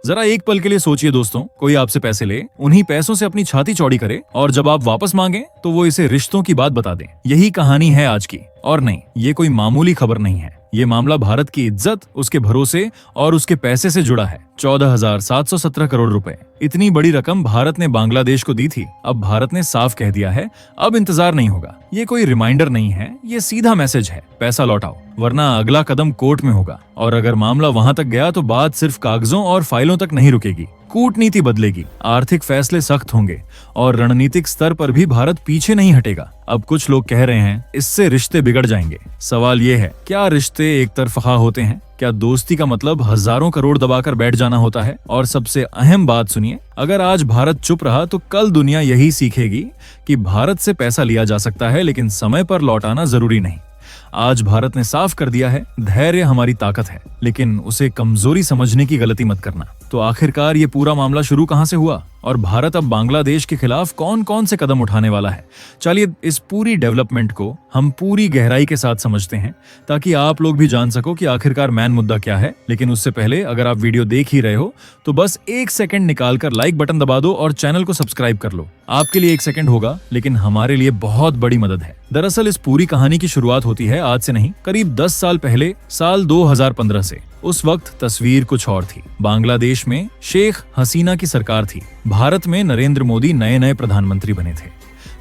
जरा एक पल के लिए सोचिए दोस्तों, कोई आपसे पैसे ले, उन्हीं पैसों से अपनी छाती चौड़ी करे और जब आप वापस मांगे तो वो इसे रिश्तों की बात बता दे। यही कहानी है आज की। और नहीं, ये कोई मामूली खबर नहीं है। ये मामला भारत की इज्जत, उसके भरोसे और उसके पैसे से जुड़ा है। 14,717 करोड़ रुपए, इतनी बड़ी रकम भारत ने बांग्लादेश को दी थी। अब भारत ने साफ कह दिया है, अब इंतजार नहीं होगा। ये कोई रिमाइंडर नहीं है, ये सीधा मैसेज है, पैसा लौटाओ वरना अगला कदम कोर्ट में होगा। और अगर मामला वहां तक गया तो बात सिर्फ कागजों और फाइलों तक नहीं रुकेगी, कूटनीति बदलेगी, आर्थिक फैसले सख्त होंगे और रणनीतिक स्तर पर भी भारत पीछे नहीं हटेगा। अब कुछ लोग कह रहे हैं इससे रिश्ते बिगड़ जाएंगे। सवाल ये है, क्या रिश्ते एक तरफा होते हैं? क्या दोस्ती का मतलब हजारों करोड़ दबाकर बैठ जाना होता है? और सबसे अहम बात सुनिए, अगर आज भारत चुप रहा तो कल दुनिया यही सीखेगी कि भारत से पैसा लिया जा सकता है लेकिन समय पर लौटाना जरूरी नहीं। आज भारत ने साफ कर दिया है, धैर्य हमारी ताकत है, लेकिन उसे कमजोरी समझने की गलती मत करना। तो आखिरकार ये पूरा मामला शुरू कहां से हुआ और भारत अब बांग्लादेश के खिलाफ कौन कौन से कदम उठाने वाला है? चलिए इस पूरी डेवलपमेंट को हम पूरी गहराई के साथ समझते हैं ताकि आप लोग भी जान सको कि आखिरकार मेन मुद्दा क्या है। लेकिन उससे पहले अगर आप वीडियो देख ही रहे हो तो बस 1 सेकंड निकालकर लाइक बटन दबा दो और चैनल को सब्सक्राइब कर लो। आपके लिए 1 सेकंड होगा लेकिन हमारे लिए बहुत बड़ी मदद है। दरअसल इस पूरी कहानी की शुरुआत होती है आज से नहीं, करीब 10 साल पहले, साल 2015 से। उस वक्त तस्वीर कुछ और थी। बांग्लादेश में शेख हसीना की सरकार थी। भारत में नरेंद्र मोदी नए प्रधानमंत्री बने थे।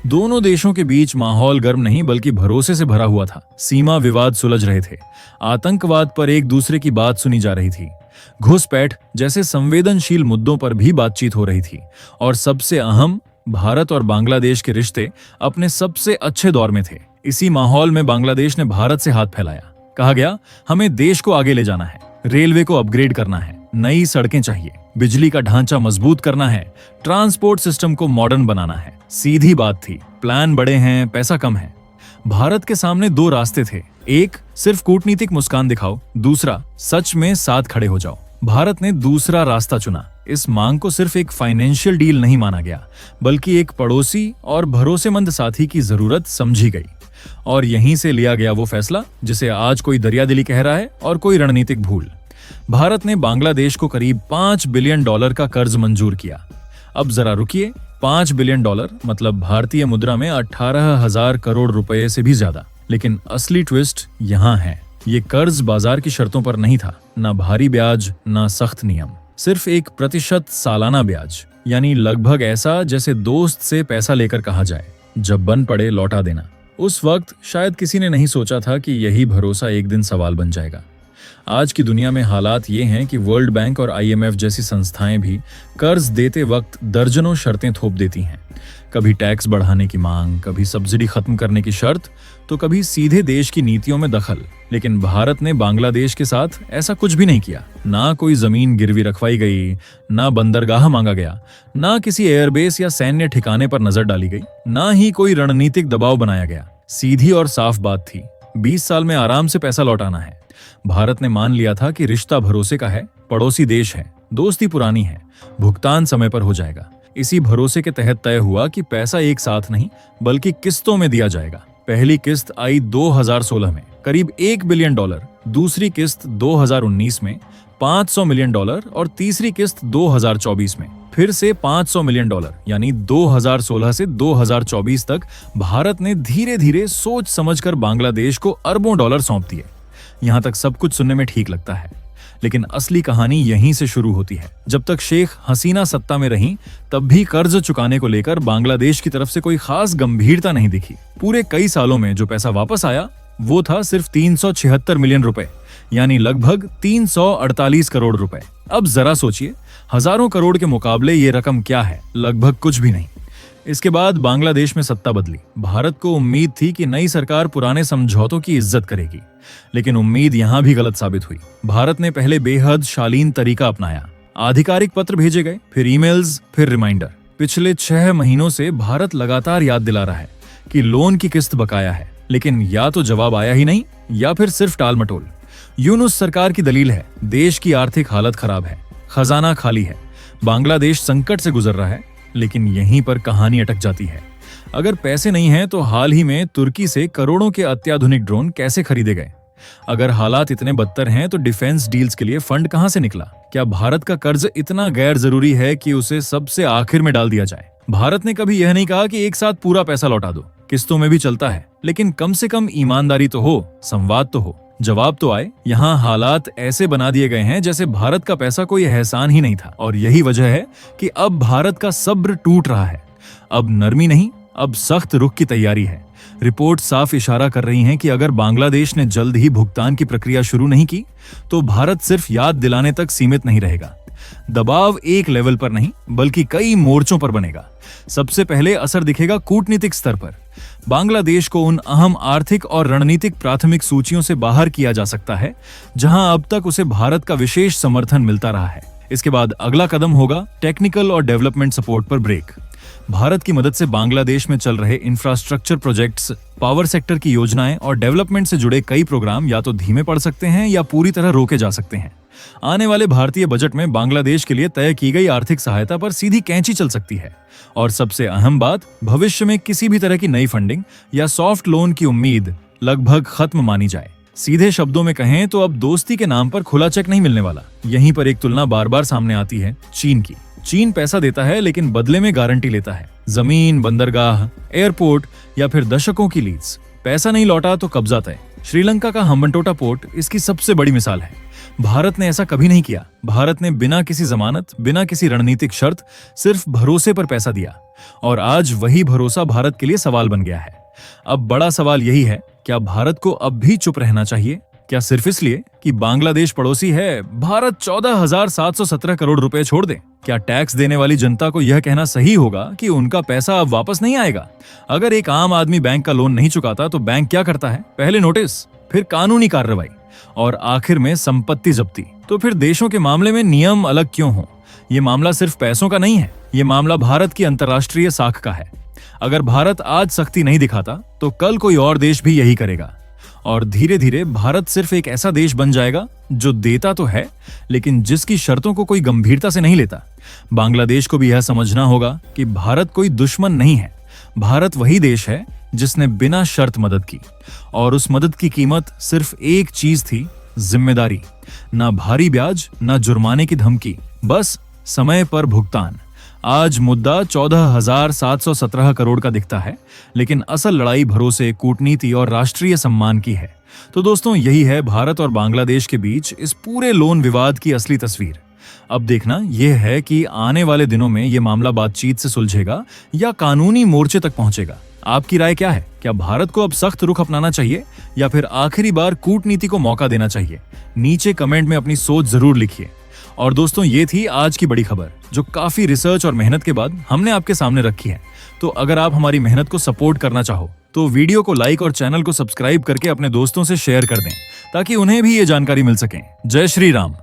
दोनों देशों के बीच माहौल गर्म नहीं बल्कि भरोसे से भरा हुआ था। सीमा विवाद सुलझ रहे थे, आतंकवाद पर एक दूसरे की बात सुनी जा रही थी, घुसपैठ जैसे संवेदनशील मुद्दों पर भी बातचीत हो रही थी और सबसे अहम, भारत और बांग्लादेश के रिश्ते अपने सबसे अच्छे दौर में थे। इसी माहौल में बांग्लादेश ने भारत से हाथ फैलाया। कहा गया, हमें देश को आगे ले जाना है, रेलवे को अपग्रेड करना है, नई सड़कें चाहिए, बिजली का ढांचा मजबूत करना है, ट्रांसपोर्ट सिस्टम को मॉडर्न बनाना है। सीधी बात थी, प्लान बड़े हैं, पैसा कम है। भारत के सामने 2 रास्ते थे, एक सिर्फ कूटनीतिक मुस्कान दिखाओ, दूसरा सच में साथ खड़े हो जाओ। भारत ने दूसरा रास्ता चुना। इस मांग को सिर्फ एक फाइनेंशियल डील नहीं माना गया बल्कि एक पड़ोसी और भरोसेमंद साथी की जरूरत समझी गई। और यहीं से लिया गया वो फैसला जिसे आज कोई दरियादिली कह रहा है और कोई रणनीतिक भूल। भारत ने बांग्लादेश को करीब $5 बिलियन का कर्ज मंजूर किया। अब जरा रुकिए, $5 बिलियन मतलब भारतीय मुद्रा में 18,000 करोड़ रुपए से भी ज्यादा। लेकिन असली ट्विस्ट यहाँ है, ये कर्ज बाजार की शर्तों पर नहीं था, ना भारी ब्याज ना सख्त नियम, सिर्फ 1% सालाना ब्याज, यानी लगभग ऐसा जैसे दोस्त से पैसा लेकर कहा जाए, जब बन पड़े लौटा देना। उस वक्त शायद किसी ने नहीं सोचा था कि यही भरोसा एक दिन सवाल बन जाएगा। आज की दुनिया में हालात ये हैं कि वर्ल्ड बैंक और IMF जैसी संस्थाएं भी कर्ज देते वक्त दर्जनों शर्तें थोप देती हैं। कभी टैक्स बढ़ाने की मांग, कभी सब्सिडी खत्म करने की शर्त, तो कभी सीधे देश की नीतियों में दखल। लेकिन भारत ने बांग्लादेश के साथ ऐसा कुछ भी नहीं किया। ना कोई जमीन गिरवी रखवाई गई, ना बंदरगाह मांगा गया, ना किसी एयरबेस या सैन्य ठिकाने पर नजर डाली गई, ना ही कोई रणनीतिक दबाव बनाया गया। सीधी और साफ बात थी, 20 साल में आराम से पैसा लौटाना है। भारत ने मान लिया था कि रिश्ता भरोसे का है, पड़ोसी देश है, दोस्ती पुरानी है, भुगतान समय पर हो जाएगा। इसी भरोसे के तहत तय हुआ कि पैसा एक साथ नहीं बल्कि किस्तों में दिया जाएगा। पहली किस्त आई 2016 में करीब $1 बिलियन, दूसरी किस्त 2019 में $500 मिलियन और तीसरी किस्त 2024 में फिर से $500 मिलियन, यानी 2016 से 2024 तक भारत ने धीरे धीरे सोच समझकर बांग्लादेश को अरबों डॉलर सौंप दिए। यहाँ तक सब कुछ सुनने में ठीक लगता है, लेकिन असली कहानी यहीं से शुरू होती है। जब तक शेख हसीना सत्ता में रहीं, तब भी कर्ज चुकाने को लेकर बांग्लादेश की तरफ से कोई खास गंभीरता नहीं दिखी। पूरे कई सालों में जो पैसा वापस आया वो था सिर्फ 376 मिलियन रुपए, यानी लगभग 348 करोड़ रुपए। अब जरा सोचिए, हजारों करोड़ के मुकाबले ये रकम क्या है? लगभग कुछ भी नहीं। इसके बाद बांग्लादेश में सत्ता बदली। भारत को उम्मीद थी कि नई सरकार पुराने समझौतों की इज्जत करेगी, लेकिन उम्मीद यहां भी गलत साबित हुई। भारत ने पहले बेहद शालीन तरीका अपनाया। आधिकारिक पत्र भेजे गए, फिर ईमेल्स, फिर रिमाइंडर। पिछले 6 महीनों से भारत लगातार याद दिला रहा है कि लोन की किस्त बकाया है, लेकिन या तो जवाब आया ही नहीं या फिर सिर्फ टाल मटोल। यूनुस सरकार की दलील है, देश की आर्थिक हालत खराब है, खजाना खाली है, बांग्लादेश संकट से गुजर रहा है। लेकिन यहीं पर कहानी अटक जाती है। अगर पैसे नहीं हैं तो हाल ही में तुर्की से करोड़ों के अत्याधुनिक ड्रोन कैसे खरीदे गए? अगर हालात इतने बदतर हैं तो डिफेंस डील्स के लिए फंड कहां से निकला? क्या भारत का कर्ज इतना गैर जरूरी है कि उसे सबसे आखिर में डाल दिया जाए? भारत ने कभी यह नहीं कहा कि एक साथ पूरा पैसा लौटा दो, किस्तों में भी चलता है, लेकिन कम से कम ईमानदारी तो हो, संवाद तो हो, जवाब तो आए। यहाँ हालात ऐसे बना दिए गए हैं जैसे भारत का पैसा कोई एहसान ही नहीं था, और यही वजह है कि अब भारत का सब्र टूट रहा है। अब नरमी नहीं, अब सख्त रुख की तैयारी है। रिपोर्ट साफ इशारा कर रही हैं कि अगर बांग्लादेश ने जल्द ही भुगतान की प्रक्रिया शुरू नहीं की तो भारत सिर्फ याद दिलाने तक सीमित नहीं रहेगा। दबाव एक लेवल पर नहीं बल्कि कई मोर्चों पर बनेगा। सबसे पहले असर दिखेगा कूटनीतिक स्तर पर। बांग्लादेश को उन अहम आर्थिक और रणनीतिक प्राथमिक सूचियों से बाहर किया जा सकता है जहां अब तक उसे भारत का विशेष समर्थन मिलता रहा है। इसके बाद अगला कदम होगा टेक्निकल और डेवलपमेंट सपोर्ट पर ब्रेक। भारत की मदद से बांग्लादेश में चल रहे इंफ्रास्ट्रक्चर प्रोजेक्ट्स, पावर सेक्टर की योजनाएं और डेवलपमेंट से जुड़े कई प्रोग्राम या तो धीमे पड़ सकते हैं या पूरी तरह रोके जा सकते हैं। आने वाले भारतीय बजट में बांग्लादेश के लिए तय की गई आर्थिक सहायता पर सीधी कैंची चल सकती है। और सबसे अहम बात, भविष्य में किसी भी तरह की नई फंडिंग या सॉफ्ट लोन की उम्मीद लगभग खत्म मानी जाए। सीधे शब्दों में कहें तो अब दोस्ती के नाम पर खुला चेक नहीं मिलने वाला। यहीं पर एक तुलना बार बार सामने आती है चीन की। चीन पैसा देता है लेकिन बदले में गारंटी लेता है, जमीन, बंदरगाह, एयरपोर्ट या फिर दशकों की लीज। पैसा नहीं लौटा तो कब्जा तय। श्रीलंका का हम्बनटोटा पोर्ट इसकी सबसे बड़ी मिसाल है। भारत ने ऐसा कभी नहीं किया। भारत ने बिना किसी जमानत, बिना किसी रणनीतिक शर्त, सिर्फ भरोसे पर पैसा दिया, और आज वही भरोसा भारत के लिए सवाल बन गया है। अब बड़ा सवाल यही है, क्या भारत को अब भी चुप रहना चाहिए? क्या सिर्फ इसलिए कि बांग्लादेश पड़ोसी है, भारत 14,717 करोड़ रुपए छोड़ दे? क्या टैक्स देने वाली जनता को यह कहना सही होगा कि उनका पैसा अब वापस नहीं आएगा? अगर एक आम आदमी बैंक का लोन नहीं चुकाता तो बैंक क्या करता है? पहले नोटिस, फिर कानूनी कार्रवाई और आखिर में संपत्ति जब्ती। तो फिर देशों के मामले में नियम अलग क्यों हो? ये मामला सिर्फ पैसों का नहीं है, ये मामला भारत की अंतर्राष्ट्रीय साख का है। अगर भारत आज सख्ती नहीं दिखाता तो कल कोई और देश भी यही करेगा, और धीरे धीरे भारत सिर्फ एक ऐसा देश बन जाएगा जो देता तो है लेकिन जिसकी शर्तों को कोई गंभीरता से नहीं लेता। बांग्लादेश को भी यह समझना होगा कि भारत कोई दुश्मन नहीं है। भारत वही देश है जिसने बिना शर्त मदद की, और उस मदद की कीमत सिर्फ एक चीज थी, जिम्मेदारी। ना भारी ब्याज, ना जुर्माने की धमकी, बस समय पर भुगतान। आज मुद्दा 14,717 करोड़ का दिखता है, लेकिन असल लड़ाई भरोसे, कूटनीति और राष्ट्रीय सम्मान की है। तो दोस्तों, यही है भारत और बांग्लादेश के बीच इस पूरे लोन विवाद की असली तस्वीर। अब देखना यह है कि आने वाले दिनों में यह मामला बातचीत से सुलझेगा या कानूनी मोर्चे तक पहुंचेगा। आपकी राय क्या है? क्या भारत को अब सख्त रुख अपनाना चाहिए या फिर आखिरी बार कूटनीति को मौका देना चाहिए? नीचे कमेंट में अपनी सोच जरूर लिखिए। और दोस्तों, ये थी आज की बड़ी खबर जो काफी रिसर्च और मेहनत के बाद हमने आपके सामने रखी है। तो अगर आप हमारी मेहनत को सपोर्ट करना चाहो तो वीडियो को लाइक और चैनल को सब्सक्राइब करके अपने दोस्तों से शेयर कर दें ताकि उन्हें भी ये जानकारी मिल सके। जय श्री राम।